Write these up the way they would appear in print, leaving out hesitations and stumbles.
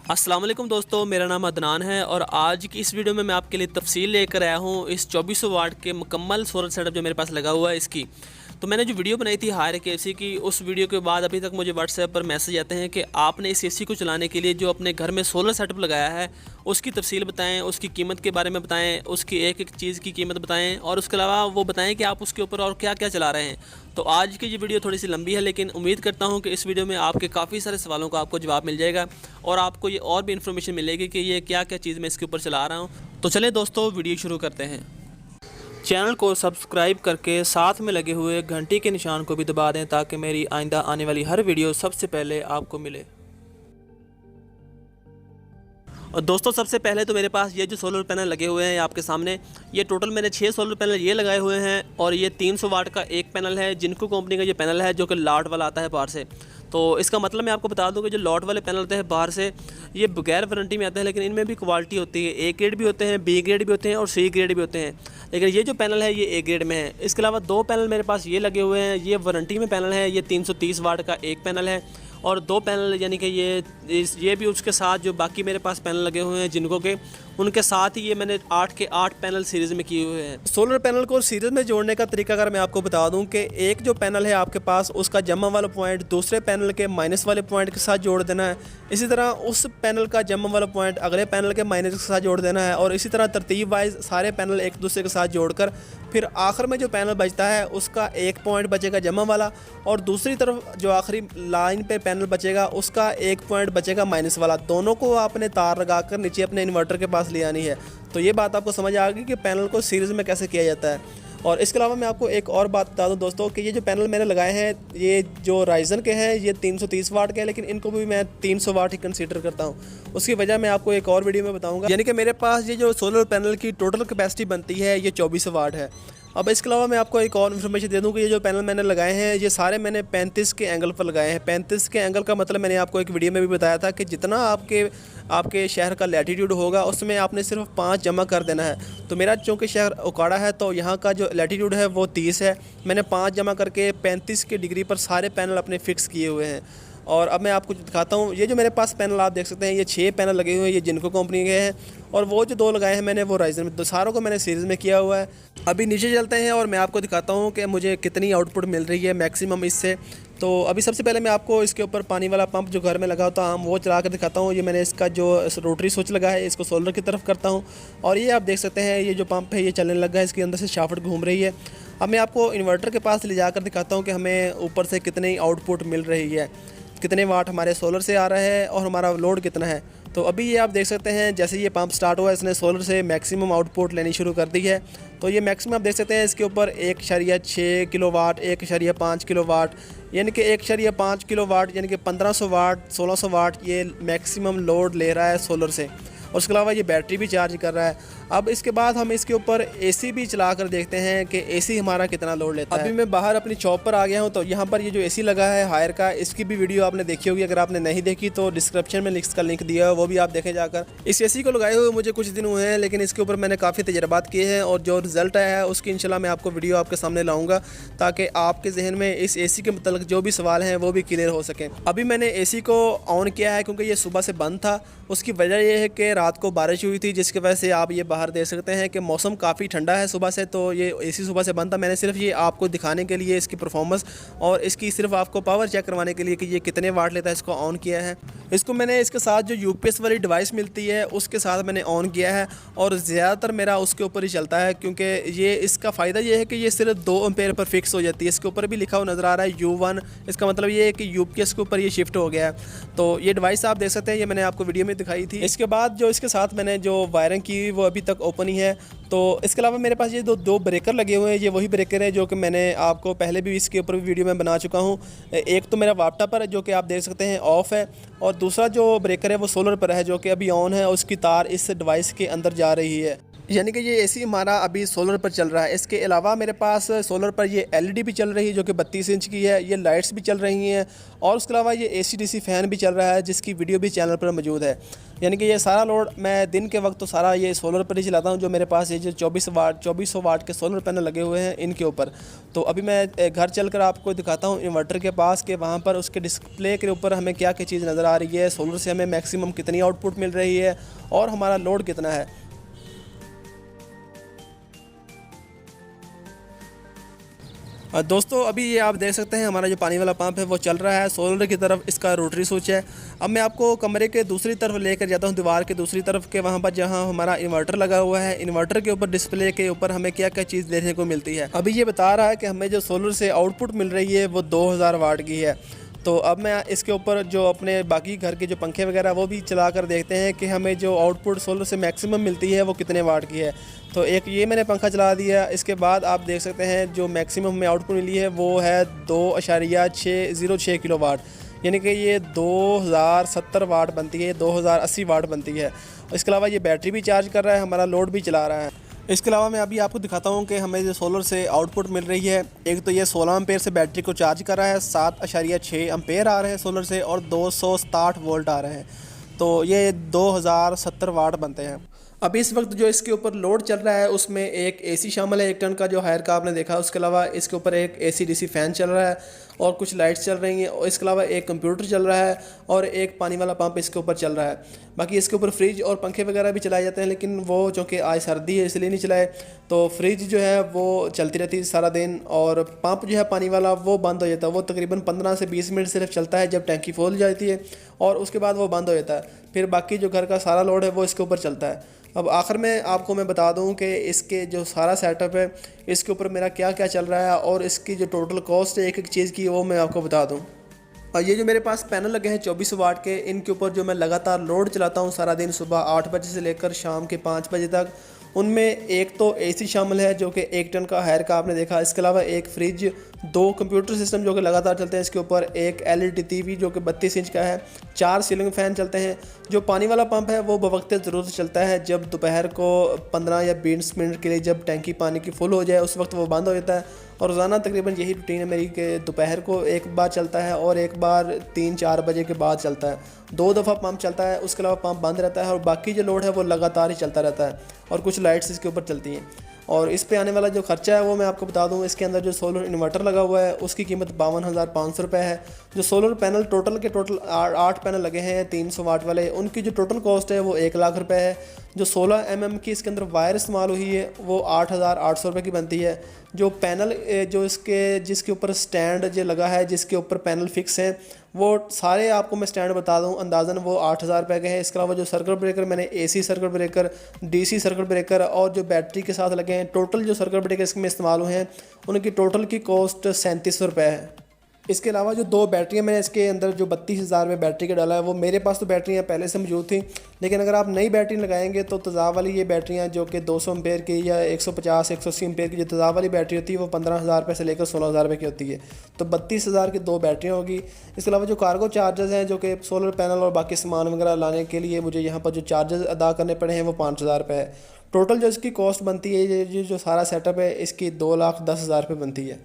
अस्सलाम वालेकुम दोस्तों, मेरा नाम अदनान है और आज की इस वीडियो में मैं आपके लिए तफसील लेकर आया हूँ इस 2400 वाट के मुकम्मल सोलर सेटअप जो मेरे पास लगा हुआ है इसकी। तो मैंने जो वीडियो बनाई थी हायर के एसी की, उस वीडियो के बाद अभी तक मुझे व्हाट्सएप पर मैसेज आते हैं कि आपने इस एसी को चलाने के लिए जो अपने घर में सोलर सेटअप लगाया है उसकी तफसील बताएं, उसकी कीमत के बारे में बताएं, उसकी एक एक चीज़ की कीमत बताएं और उसके अलावा वो बताएं कि आप उसके ऊपर और क्या क्या चला रहे हैं। तो आज की ये वीडियो थोड़ी सी लंबी है, लेकिन उम्मीद करता हूँ कि इस वीडियो में आपके काफ़ी सारे सवालों का आपको जवाब मिल जाएगा और आपको ये और भी इन्फॉर्मेशन मिलेगी कि ये क्या क्या चीज़ मैं इसके ऊपर चला रहा हूँ। तो चलें दोस्तों, वीडियो शुरू करते हैं। चैनल को सब्सक्राइब करके साथ में लगे हुए घंटी के निशान को भी दबा दें ताकि मेरी आइंदा आने वाली हर वीडियो सबसे पहले आपको मिले। और दोस्तों, सबसे पहले तो मेरे पास ये जो सोलर पैनल लगे हुए हैं आपके सामने, ये टोटल मैंने 6 सोलर पैनल ये लगाए हुए हैं और ये 300 वाट का एक पैनल है। जिनको कंपनी का ये पैनल है जो कि लॉट वाला आता है बाहर से। तो इसका मतलब मैं आपको बता दूं कि जो लॉट वाले पैनल होते हैं बाहर से, ये बगैर वारंटी में आते हैं, लेकिन इनमें भी क्वालिटी होती है। ए ग्रेड भी होते हैं, बी ग्रेड भी होते हैं और सी ग्रेड भी होते हैं, लेकिन ये जो पैनल है ये ए ग्रेड में है। इसके अलावा 2 पैनल मेरे पास ये लगे हुए हैं, ये वारंटी में पैनल है। ये 330 वाट का एक पैनल है और 2 पैनल यानी कि ये भी उसके साथ जो बाकी मेरे पास पैनल लगे हुए हैं जिनको के उनके साथ ही ये मैंने 8 के 8 पैनल सीरीज़ में किए हुए हैं। सोलर पैनल को सीरीज़ में जोड़ने का तरीका अगर मैं आपको बता दूं कि एक जो पैनल है आपके पास, उसका जमा वाला पॉइंट दूसरे पैनल के माइनस वाले पॉइंट के साथ जोड़ देना है। इसी तरह उस पैनल का जमा वाला पॉइंट अगले पैनल के माइनस के साथ जोड़ देना है और इसी तरह तरतीब वाइज सारे पैनल एक दूसरे के साथ जोड़कर फिर आखिर में जो पैनल बचता है उसका एक पॉइंट बचेगा जमा वाला और दूसरी तरफ जो आखिरी लाइन पे पैनल बचेगा उसका एक पॉइंट बचेगा माइनस वाला। दोनों को आपने तार लगाकर नीचे अपने इन्वर्टर के पास ले आनी है। तो ये बात आपको समझ आ गई कि पैनल को सीरीज़ में कैसे किया जाता है। और इसके अलावा मैं आपको एक और बात बता दूं दोस्तों कि ये जो पैनल मैंने लगाए हैं ये जो राइजन के हैं ये 330 वाट के हैं, लेकिन इनको भी मैं 300 वाट ही कंसीडर करता हूं। उसकी वजह मैं आपको एक और वीडियो में बताऊंगा। यानी कि मेरे पास ये जो सोलर पैनल की टोटल कैपेसिटी बनती है ये 2400 वाट है। अब इसके अलावा मैं आपको एक और इन्फॉर्मेशन दे दूं कि ये जो पैनल मैंने लगाए हैं ये सारे मैंने 35 के एंगल पर लगाए हैं। 35 के एंगल का मतलब मैंने आपको एक वीडियो में भी बताया था कि जितना आपके शहर का लैटीट्यूड होगा उसमें आपने सिर्फ 5 जमा कर देना है। तो मेरा चूँकि शहर उकाड़ा है तो यहाँ का जो लैटीट्यूड है वो 30 है। मैंने 5 जमा करके 35 के डिग्री पर सारे पैनल अपने फ़िक्स किए हुए हैं। और अब मैं आपको दिखाता हूँ। ये जो मेरे पास पैनल आप देख सकते हैं ये 6 पैनल लगे हुए हैं, ये जिनको कंपनी के हैं और वो जो 2 लगाए हैं मैंने वो राइजन में। तो सारों को मैंने सीरीज़ में किया हुआ है। अभी नीचे चलते हैं और मैं आपको दिखाता हूँ कि मुझे कितनी आउटपुट मिल रही है मैक्सिमम इससे। तो अभी सबसे पहले मैं आपको इसके ऊपर पानी वाला पंप जो घर में लगा होता है वो चला कर दिखाता हूँ। ये मैंने इसका जो रोटरी स्विच लगा है इसको सोलर की तरफ करता हूँ और ये आप देख सकते हैं ये जो पंप है ये चलने लगा है, इसके अंदर से शाफ्ट घूम रही है। अब मैं आपको इन्वर्टर के पास ले जाकर दिखाता हूँ कि हमें ऊपर से कितनी आउटपुट मिल रही है, कितने वाट हमारे सोलर से आ रहा है और हमारा लोड कितना है। तो अभी ये आप देख सकते हैं जैसे ये पंप स्टार्ट हुआ इसने सोलर से मैक्सिमम आउटपुट लेनी शुरू कर दी है। तो ये मैक्सिमम आप देख सकते हैं इसके ऊपर 1.6 किलोवाट, 1.5 किलोवाट, यानी कि 1.5 किलोवाट यानी कि 1500 वाट, 1600 वाट ये मैक्सिमम लोड ले रहा है सोलर से। और उसके अलावा ये बैटरी भी चार्ज कर रहा है। अब इसके बाद हम इसके ऊपर एसी भी चला कर देखते हैं कि एसी हमारा कितना लोड लेता है। अभी मैं बाहर अपनी शॉप पर आ गया हूं तो यहाँ पर ये जो एसी लगा है हायर का, इसकी भी वीडियो आपने देखी होगी। अगर आपने नहीं देखी तो डिस्क्रिप्शन में इसका लिंक दिया है, वो भी आप देखें जाकर। इस एसी को लगाए हुए मुझे कुछ दिन हुए हैं, लेकिन इसके ऊपर मैंने काफ़ी तजर्बात किए हैं और जो रिजल्ट आया है उसकी इंशाल्लाह मैं आपको वीडियो आपके सामने लाऊंगा ताकि आपके जहन में इस एसी के मतलब जो भी सवाल हैं वो भी क्लियर हो सकें। अभी मैंने एसी को ऑन किया है क्योंकि ये सुबह से बंद था। उसकी वजह यह है कि रात को बारिश हुई थी जिसकी वजह से आप ये बाहर देख सकते हैं कि मौसम काफ़ी ठंडा है सुबह से, तो ये एसी सुबह से बंद था। मैंने सिर्फ ये आपको दिखाने के लिए इसकी परफॉर्मेंस और इसकी सिर्फ आपको पावर चेक करवाने के लिए कि ये कितने वाट लेता है इसको ऑन किया है। इसको मैंने इसके साथ जो यूपीएस वाली डिवाइस मिलती है उसके साथ मैंने ऑन किया है और ज़्यादातर मेरा उसके ऊपर ही चलता है क्योंकि ये इसका फ़ायदा ये है कि ये सिर्फ 2 एम्पेयर पर फिक्स हो जाती है। इसके ऊपर भी लिखा हुआ नज़र आ रहा है U1, इसका मतलब ये है कि यूपीएस के ऊपर ये शिफ्ट हो गया है। तो ये डिवाइस आप देख सकते हैं, ये मैंने आपको वीडियो में दिखाई थी। इसके बाद जो इसके साथ मैंने जो वायरिंग की वो अभी तक ओपन ही है। तो इसके अलावा मेरे पास ये दो ब्रेकर लगे हुए हैं। ये वही ब्रेकर है जो कि मैंने आपको पहले भी इसके ऊपर वीडियो में बना चुका हूँ। एक तो मेरा वापटा पर है जो कि आप देख सकते हैं ऑफ़ है और दूसरा जो ब्रेकर है वो सोलर पर है जो कि अभी ऑन है। उसकी तार इस डिवाइस के अंदर जा रही है। यानी कि ये एसी हमारा अभी सोलर पर चल रहा है। इसके अलावा मेरे पास सोलर पर ये एलईडी भी चल रही है जो कि 32 इंच की है, ये लाइट्स भी चल रही हैं और उसके अलावा ये एसी डीसी फ़ैन भी चल रहा है जिसकी वीडियो भी चैनल पर मौजूद है। यानी कि ये सारा लोड मैं दिन के वक्त तो सारा ये सोलर पर ही चलाता हूँ। जो मेरे पास ये जो 2400 वाट के सोलर पैनल लगे हुए हैं इनके ऊपर। तो अभी मैं घर चलकर आपको दिखाता हूँ इन्वर्टर के पास के वहाँ पर उसके डिस्प्ले के ऊपर हमें क्या क्या चीज़ नज़र आ रही है, सोलर से हमें मैक्सिमम कितनी आउटपुट मिल रही है और हमारा लोड कितना है। दोस्तों अभी ये आप देख सकते हैं हमारा जो पानी वाला पंप है वो चल रहा है, सोलर की तरफ इसका रोटरी स्विच है। अब मैं आपको कमरे के दूसरी तरफ लेकर जाता हूँ, दीवार के दूसरी तरफ के वहाँ पर जहाँ हमारा इन्वर्टर लगा हुआ है। इन्वर्टर के ऊपर डिस्प्ले के ऊपर हमें क्या क्या चीज़ देखने को मिलती है। अभी ये बता रहा है कि हमें जो सोलर से आउटपुट मिल रही है वो 2000 वाट की है। तो अब मैं इसके ऊपर जो अपने बाकी घर के जो पंखे वगैरह वो भी चला कर देखते हैं कि हमें जो आउटपुट सोलर से मैक्सिमम मिलती है वो कितने वाट की है। तो एक ये मैंने पंखा चला दिया। इसके बाद आप देख सकते हैं जो मैक्सिमम हमें आउटपुट मिली है वो है 2.606 किलो वाट, यानी कि ये 2070 वाट बनती है, 2080 वाट बनती है। इसके अलावा ये बैटरी भी चार्ज कर रहा है, हमारा लोड भी चला रहा है। इसके अलावा मैं अभी आपको दिखाता हूँ कि हमें जो सोलर से आउटपुट मिल रही है। एक तो ये 16 एम्पेयर से बैटरी को चार्ज कर रहा है, 7.6 एम्पेयर आ रहे हैं सोलर से और 260 वोल्ट आ रहे हैं। तो ये 2070 वाट बनते हैं। अभी इस वक्त जो इसके ऊपर लोड चल रहा है उसमें एक एसी शामिल है 1 टन का जो हायर का आपने देखा। उसके अलावा इसके ऊपर एक एसी डीसी फ़ैन चल रहा है और कुछ लाइट्स चल रही हैं और इसके अलावा एक कंप्यूटर चल रहा है और एक पानी वाला पंप इसके ऊपर चल रहा है। बाकी इसके ऊपर फ्रिज और पंखे वगैरह भी चलाए जाते हैं, लेकिन वो चूँकि आज सर्दी है इसलिए नहीं चलाए। तो फ्रिज जो है वो चलती रहती है सारा दिन और पंप जो है पानी वाला वो बंद हो जाता है। वो तकरीबन 15 से 20 मिनट सिर्फ चलता है जब टैंकी फुल जाती है और उसके बाद वो बंद हो जाता है। फिर बाकी जो घर का सारा लोड है वो इसके ऊपर चलता है। अब आखिर में आपको मैं बता दूं कि इसके जो सारा सेटअप है इसके ऊपर मेरा क्या क्या चल रहा है और इसकी जो टोटल कॉस्ट है एक एक चीज़ की वो मैं आपको बता दूं। और ये जो मेरे पास पैनल लगे हैं 24 वाट के, इनके ऊपर जो मैं लगातार लोड चलाता हूँ सारा दिन, सुबह 8 बजे से लेकर शाम के 5 बजे तक, उनमें एक तो एसी शामिल है जो कि 1 टन का हायर का आपने देखा। इसके अलावा एक फ्रिज, 2 कंप्यूटर सिस्टम जो कि लगातार चलते हैं इसके ऊपर, एक एलईडी टीवी जो कि 32 इंच का है, 4 सीलिंग फ़ैन चलते हैं। जो पानी वाला पंप है वो बवक्त ज़रूरत चलता है, जब दोपहर को 15 या 20 मिनट के लिए जब टैंकी पानी की फुल हो जाए उस वक्त वो बंद हो जाता है। और रोज़ाना तकरीबन यही रूटीन है मेरी कि दोपहर को एक बार चलता है और एक बार 3-4 बजे के बाद चलता है। 2 दफ़ा पंप चलता है, उसके अलावा पंप बंद रहता है और बाकी जो लोड है वो लगातार ही चलता रहता है और कुछ लाइट्स इसके ऊपर चलती हैं। और इस पे आने वाला जो खर्चा है वो मैं आपको बता दूं। इसके अंदर जो सोलर इन्वर्टर लगा हुआ है उसकी कीमत 52,500 रुपये है। जो सोलर पैनल टोटल 8 पैनल लगे हैं 300 वाट वाले, उनकी जो टोटल कॉस्ट है वो 1 लाख रुपये है। जो 16 mm की इसके अंदर वायर इस्तेमाल हुई है वो 8,800 रुपये की बनती है। जो पैनल जो जिसके ऊपर स्टैंड जो लगा है, जिसके ऊपर पैनल फिक्स हैं, वो सारे आपको मैं स्टैंड बता दूं अंदाज़न वो 8,000 रुपये के हैं। इसके अलावा जो सर्किट ब्रेकर मैंने AC circuit breaker, DC circuit breaker और जो बैटरी के साथ लगे हैं, टोटल जो सर्किट ब्रेकर इसमें इस्तेमाल हुए हैं उनकी टोटल की कॉस्ट 3700 रुपये है। इसके अलावा जो 2 बैटरियाँ मैंने इसके अंदर जो 32,000 में बैटरी का डाला है वो मेरे पास तो बैटरियाँ पहले से मौजूद थी, लेकिन अगर आप नई बैटरी लगाएंगे तो तेज़ाब वाली ये बैटरियाँ जो कि 200 एम्पेयर की या 150-180 एम्पेयर की जो तेज़ाब वाली बैटरी होती है वो 15,000 रुपये से लेकर 16,000 रुपये की होती है। तो 32,000 की 2 बैटरियाँ होगी। इसके अलावा जो कार्गो चार्जेस हैं जो कि सोलर पैनल और बाकी सामान वगैरह लाने के लिए मुझे यहाँ पर जो चार्जेस अदा करने पड़े हैं वो 5,000 रुपये है। टोटल जो इसकी कॉस्ट बनती है ये जो सारा सेटअप है इसकी 2,10,000 रुपये बनती है।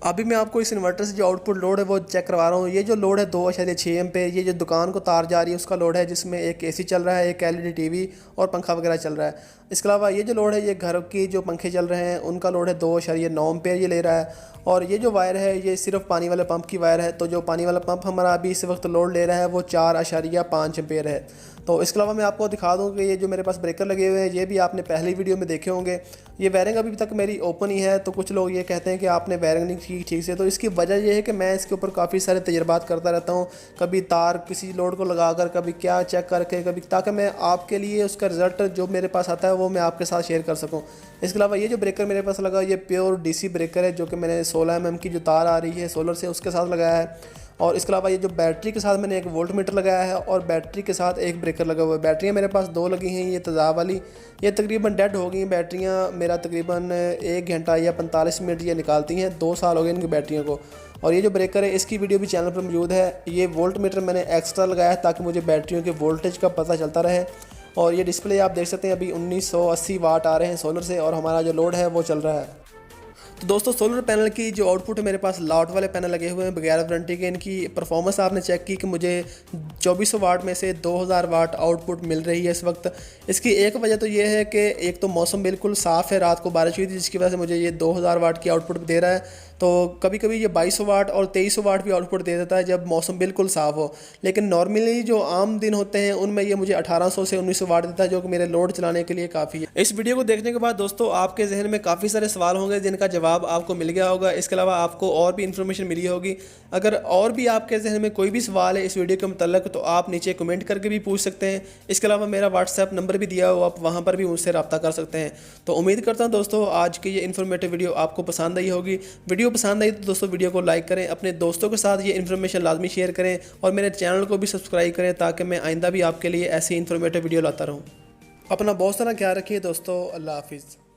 अभी मैं आपको इस इन्वर्टर से जो आउटपुट लोड है वो चेक करवा रहा हूँ। ये जो लोड है 2.6 एम्पेयर, ये जो दुकान को तार जा रही है उसका लोड है, जिसमें एक एसी चल रहा है, एक एलईडी टीवी और पंखा वगैरह चल रहा है। इसके अलावा ये जो लोड है ये घर की जो पंखे चल रहे हैं उनका लोड है 2.9 एम्पेयर ये ले रहा है। और ये जो वायर है ये सिर्फ पानी वाले पंप की वायर है। तो जो पानी वाला पंप हमारा अभी इस वक्त लोड ले रहा है वो 4.5 एम्पेयर है। तो इसके अलावा मैं आपको दिखा दूं कि ये जो मेरे पास ब्रेकर लगे हुए हैं ये भी आपने पहली वीडियो में देखे होंगे। ये वायरिंग अभी तक मेरी ओपन ही है, तो कुछ लोग ये कहते हैं कि आपने वायरिंग नहीं की ठीक से। तो इसकी वजह ये है कि मैं इसके ऊपर काफ़ी सारे तजर्बात करता रहता हूँ, कभी तार किसी लोड को लगाकर, कभी क्या चेक करके, कभी, ताकि मैं आपके लिए उसका रिज़ल्ट जो मेरे पास आता है वो मैं आपके साथ शेयर कर सकूँ। इसके अलावा ये जो ब्रेकर मेरे पास लगा ये प्योर डीसी ब्रेकर है जो कि मैंने 16 mm की जो तार आ रही है सोलर से उसके साथ लगाया है। और इसके अलावा ये जो बैटरी के साथ मैंने एक वोल्ट मीटर लगाया है और बैटरी के साथ एक ब्रेकर लगा हुआ है। बैटरियाँ मेरे पास 2 लगी हैं, ये तेज़ाब वाली, ये तकरीबन डेड हो गई हैं बैटरियाँ। मेरा तकरीबन 1 घंटा या 45 मिनट ये निकालती हैं, 2 साल हो गए इनकी बैटरियों को। और ये जो ब्रेकर है इसकी वीडियो भी चैनल पर मौजूद है। ये वोल्ट मीटर मैंने एक्स्ट्रा लगाया है ताकि मुझे बैटरियों के वोल्टेज का पता चलता रहे। और ये डिस्प्ले आप देख सकते हैं अभी 1980 वाट आ रहे हैं सोलर से, और हमारा जो लोड है वो चल रहा है। तो दोस्तों सोलर पैनल की जो आउटपुट है, मेरे पास लॉट वाले पैनल लगे हुए हैं बगैर वारंटी के। इनकी परफॉर्मेंस आपने चेक की कि मुझे 2400 वाट में से 2000 वाट आउटपुट मिल रही है इस वक्त। इसकी एक वजह तो ये है कि एक तो मौसम बिल्कुल साफ़ है, रात को बारिश हुई थी जिसकी वजह से मुझे ये 2000 वाट की आउटपुट दे रहा है। तो कभी कभी ये 2200 वाट और 2300 वाट भी आउटपुट दे देता है जब मौसम बिल्कुल साफ़ हो, लेकिन नॉर्मली जो आम दिन होते हैं उनमें ये मुझे 1800 से 1900 वाट देता है, जो कि मेरे लोड चलाने के लिए काफ़ी है। इस वीडियो को देखने के बाद दोस्तों आपके जहन में काफ़ी सारे सवाल होंगे जिनका जवाब आपको मिल गया होगा। इसके अलावा आपको और भी इन्फॉर्मेशन मिली होगी। अगर और भी आपके जहन में कोई भी सवाल है इस वीडियो के मुतल्लिक तो आप नीचे कमेंट करके भी पूछ सकते हैं। इसके अलावा मेरा व्हाट्सएप नंबर भी दिया हो, आप वहाँ पर भी मुझसे रब्ता कर सकते हैं। तो उम्मीद करता हूँ दोस्तों आज की ये इन्फॉर्मेटिव वीडियो आपको पसंद आई होगी। वीडियो पसंद आई तो दोस्तों वीडियो को लाइक करें, अपने दोस्तों के साथ ये इन्फॉर्मेशन लाजमी शेयर करें और मेरे चैनल को भी सब्सक्राइब करें ताकि मैं आइंदा भी आपके लिए ऐसी इन्फॉर्मेटिव वीडियो लाता रहूँ। अपना बहुत सारा ख्याल रखिए दोस्तों। अल्लाह हाफिज़।